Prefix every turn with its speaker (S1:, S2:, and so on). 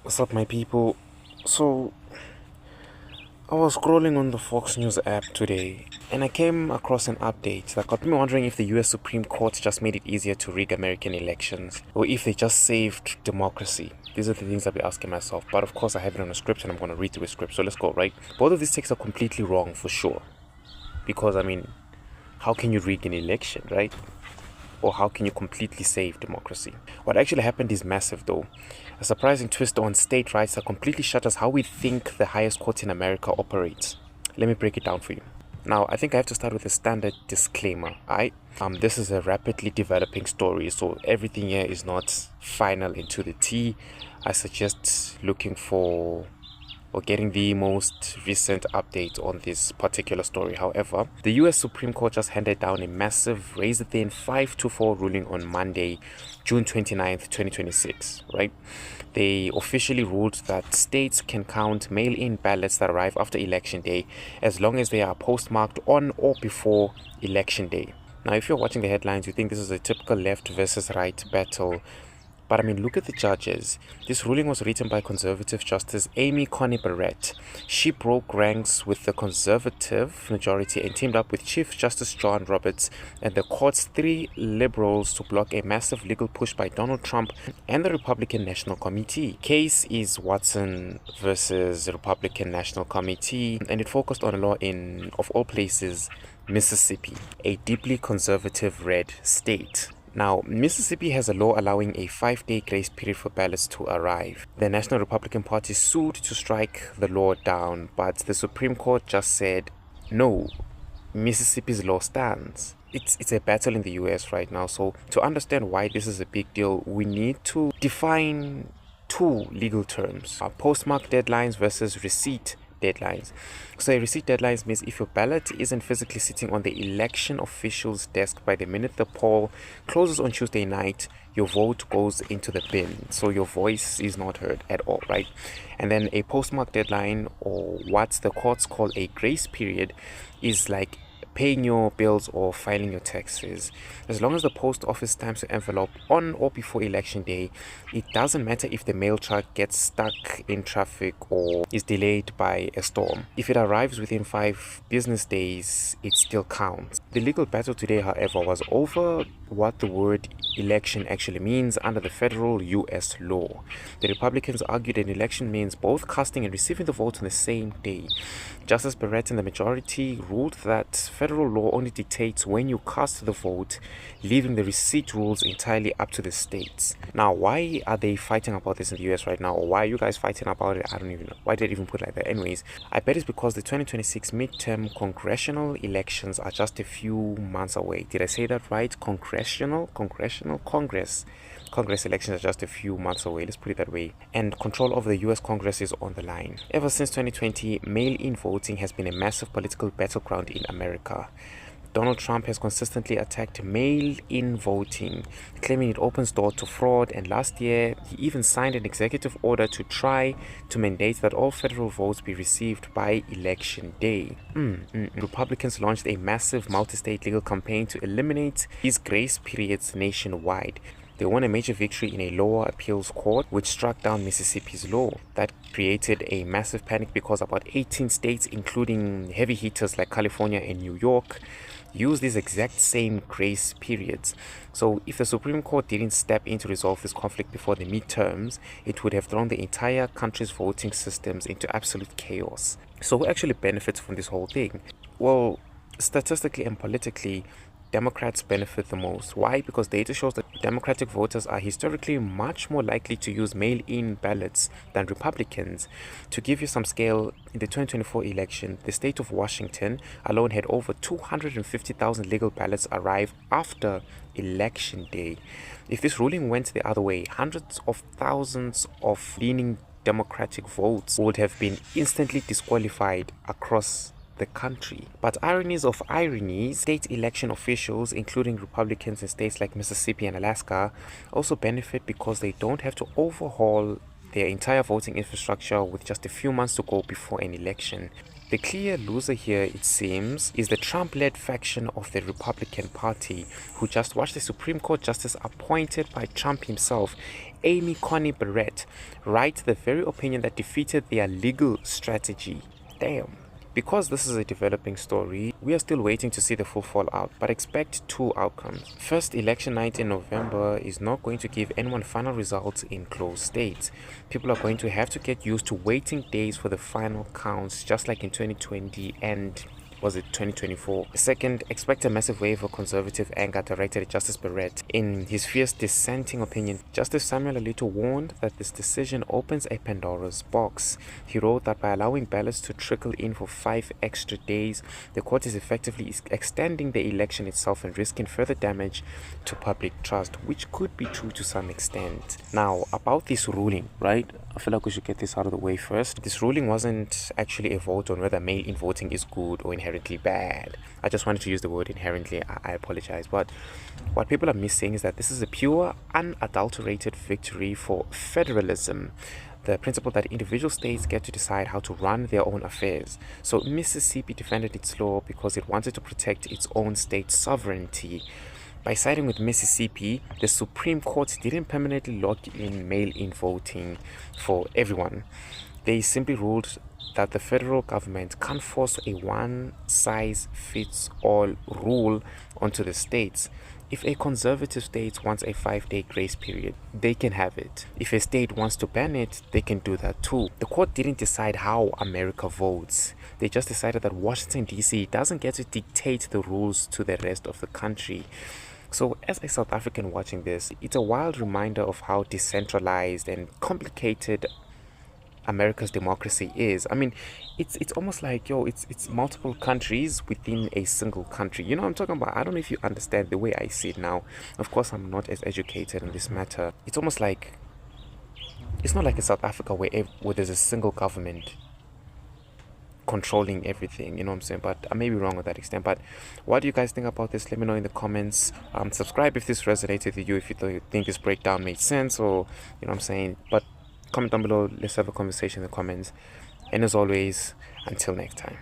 S1: What's up, my people? So, I was scrolling on the Fox News app today and I came across an update that got me wondering if the US Supreme Court just made it easier to rig American elections or if they just saved democracy. These are the things I'll be asking myself. But of course, I have it on a script and I'm going to read through a script. So let's go, right? Both of these takes are completely wrong for sure. Because, how can you rig an election, right? Or how can you completely save democracy? What actually happened is massive, though. A surprising twist on state rights that completely shatters how we think the highest court in America operates. Let me break it down for you. Now, I think I have to start with a standard disclaimer. This is a rapidly developing story, so everything here is not final into the T. I suggest looking for or getting the most recent update on this particular story. However, the US Supreme Court just handed down a massive razor-thin 5-4 ruling on Monday, June 29th, 2026, right? They officially ruled that states can count mail-in ballots that arrive after Election Day as long as they are postmarked on or before Election Day. Now, if you're watching the headlines, you think this is a typical left versus right battle. But look at the judges. This ruling was written by conservative Justice Amy Coney Barrett. She broke ranks with the conservative majority and teamed up with Chief Justice John Roberts and the court's 3 liberals to block a massive legal push by Donald Trump and the Republican National Committee. Case is Watson versus Republican National Committee, and it focused on a law in, of all places, Mississippi, a deeply conservative red state. Now, Mississippi has a law allowing a 5-day grace period for ballots to arrive. The National Republican Party sued to strike the law down, but the Supreme Court just said, no, Mississippi's law stands. It's a battle in the US right now, so to understand why this is a big deal, we need to define 2 legal terms, postmark deadlines versus receipt deadlines. So a receipt deadline means if your ballot isn't physically sitting on the election official's desk by the minute the poll closes on Tuesday night, your vote goes into the bin. So your voice is not heard at all, right? And then a postmark deadline, or what the courts call a grace period, is like paying your bills or filing your taxes. As long as the post office stamps your envelope on or before Election Day, it doesn't matter if the mail truck gets stuck in traffic or is delayed by a storm. If it arrives within 5 business days, it still counts. The legal battle today, however, was over what the word election actually means under the federal US law. The Republicans argued an election means both casting and receiving the vote on the same day. Justice Barrett and the majority ruled that federal law only dictates when you cast the vote, leaving the receipt rules entirely up to the states. Now, why are they fighting about this in the US right now? Or why are you guys fighting about it? I don't even know. Why did they even put it like that? Anyways, I bet it's because the 2026 midterm congressional elections are just a few months away. Did I say that right? Congress elections are just a few months away, let's put it that way, and control of the US Congress is on the line. Ever since 2020, mail-in voting has been a massive political battleground in America. Donald Trump has consistently attacked mail-in voting, claiming it opens doors to fraud, and last year he even signed an executive order to try to mandate that all federal votes be received by Election Day. Republicans launched a massive multi-state legal campaign to eliminate these grace periods nationwide. They won a major victory in a lower appeals court, which struck down Mississippi's law. That created a massive panic because about 18 states, including heavy hitters like California and New York, use these exact same grace periods. So if the Supreme Court didn't step in to resolve this conflict before the midterms, it would have thrown the entire country's voting systems into absolute chaos. So who actually benefits from this whole thing? Well, statistically and politically, Democrats benefit the most. Why? Because data shows that Democratic voters are historically much more likely to use mail-in ballots than Republicans. To give you some scale, in the 2024 election, the state of Washington alone had over 250,000 legal ballots arrive after Election Day. If this ruling went the other way, hundreds of thousands of leaning Democratic votes would have been instantly disqualified across the country. But ironies of ironies, state election officials, including Republicans in states like Mississippi and Alaska, also benefit because they don't have to overhaul their entire voting infrastructure with just a few months to go before an election. The clear loser here, it seems, is the Trump-led faction of the Republican Party, who just watched the Supreme Court Justice appointed by Trump himself, Amy Coney Barrett, write the very opinion that defeated their legal strategy. Damn. Because this is a developing story, we are still waiting to see the full fallout, but expect two outcomes. First, election night in November is not going to give anyone final results in closed states. People are going to have to get used to waiting days for the final counts, just like in 2020 and was it 2024? Second, expect a massive wave of conservative anger directed at Justice Barrett. In his fierce dissenting opinion, Justice Samuel Alito warned that this decision opens a Pandora's box. He wrote that by allowing ballots to trickle in for 5 extra days, the court is effectively extending the election itself and risking further damage to public trust, which could be true to some extent. Now, about this ruling, right? I feel like we should get this out of the way first. This ruling wasn't actually a vote on whether mail-in voting is good or inherently bad. I just wanted to use the word inherently. I apologize. But what people are missing is that this is a pure, unadulterated victory for federalism. The principle that individual states get to decide how to run their own affairs. So Mississippi defended its law because it wanted to protect its own state sovereignty. By siding with Mississippi, the Supreme Court didn't permanently lock in mail-in voting for everyone. They simply ruled that the federal government can't force a one-size-fits-all rule onto the states. If a conservative state wants a 5-day grace period, they can have it. If a state wants to ban it, they can do that too. The court didn't decide how America votes. They just decided that Washington, D.C. doesn't get to dictate the rules to the rest of the country. So as a South African watching this, it's a wild reminder of how decentralized and complicated America's democracy is. I mean, it's almost like, it's multiple countries within a single country. You know what I'm talking about? I don't know if you understand the way I see it now. Of course, I'm not as educated in this matter. It's almost like, it's not like in South Africa where there's a single government controlling everything, you know what I'm saying? But I may be wrong to that extent. But what do you guys think about this? Let me know in the comments. Subscribe if this resonated with you, if you think this breakdown made sense, or you know what I'm saying. But comment down below, let's have a conversation in the comments. And as always, until next time.